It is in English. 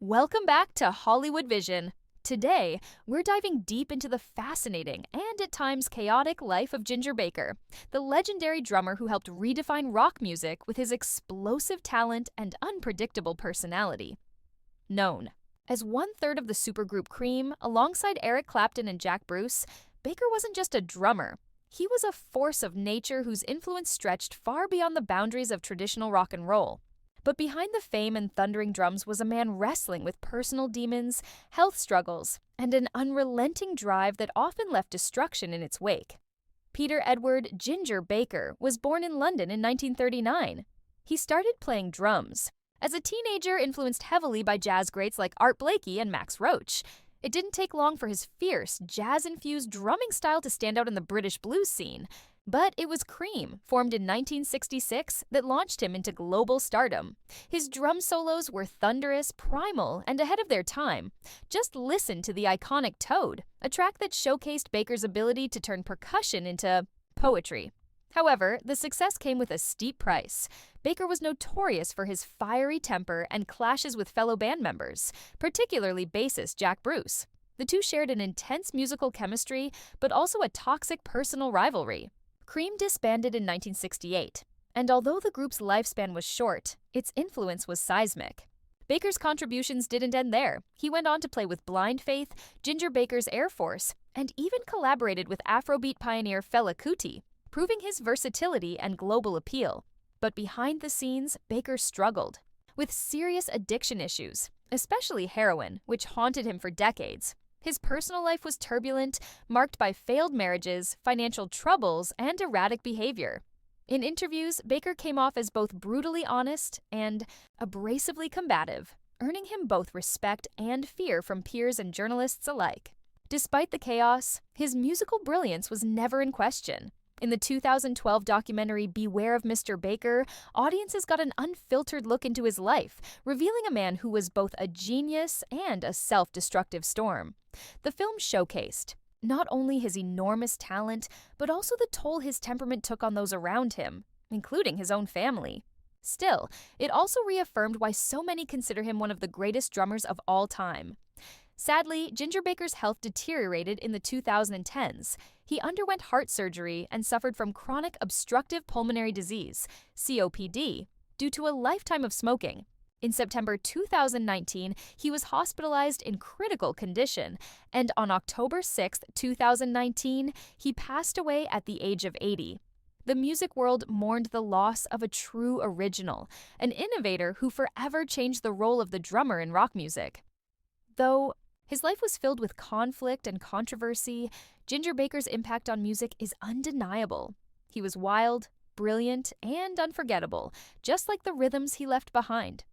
Welcome back to Hollywood Vision. Today, we're diving deep into the fascinating and at times chaotic life of Ginger Baker, the legendary drummer who helped redefine rock music with his explosive talent and unpredictable personality. Known as one-third of the supergroup Cream, alongside Eric Clapton and Jack Bruce, Baker wasn't just a drummer. He was a force of nature whose influence stretched far beyond the boundaries of traditional rock and roll. But behind the fame and thundering drums was a man wrestling with personal demons, health struggles, and an unrelenting drive that often left destruction in its wake. Peter Edward "Ginger" Baker was born in London in 1939. He started playing drums as a teenager, influenced heavily by jazz greats like Art Blakey and Max Roach. It didn't take long for his fierce, jazz-infused drumming style to stand out in the British blues scene. But it was Cream, formed in 1966, that launched him into global stardom. His drum solos were thunderous, primal, and ahead of their time. Just listen to the iconic Toad, a track that showcased Baker's ability to turn percussion into poetry. However, the success came with a steep price. Baker was notorious for his fiery temper and clashes with fellow band members, particularly bassist Jack Bruce. The two shared an intense musical chemistry, but also a toxic personal rivalry. Cream disbanded in 1968, and although the group's lifespan was short, its influence was seismic. Baker's contributions didn't end there. He went on to play with Blind Faith, Ginger Baker's Air Force, and even collaborated with Afrobeat pioneer Fela Kuti, proving his versatility and global appeal. But behind the scenes, Baker struggled with serious addiction issues, especially heroin, which haunted him for decades. His personal life was turbulent, marked by failed marriages, financial troubles, and erratic behavior. In interviews, Baker came off as both brutally honest and abrasively combative, earning him both respect and fear from peers and journalists alike. Despite the chaos, his musical brilliance was never in question. In the 2012 documentary Beware of Mr. Baker, audiences got an unfiltered look into his life, revealing a man who was both a genius and a self-destructive storm. The film showcased not only his enormous talent, but also the toll his temperament took on those around him, including his own family. Still, it also reaffirmed why so many consider him one of the greatest drummers of all time. Sadly, Ginger Baker's health deteriorated in the 2010s. He underwent heart surgery and suffered from chronic obstructive pulmonary disease, COPD, due to a lifetime of smoking. In September 2019, he was hospitalized in critical condition, and on October 6, 2019, he passed away at the age of 80. The music world mourned the loss of a true original, an innovator who forever changed the role of the drummer in rock music. Though his life was filled with conflict and controversy, Ginger Baker's impact on music is undeniable. He was wild, brilliant, and unforgettable, just like the rhythms he left behind.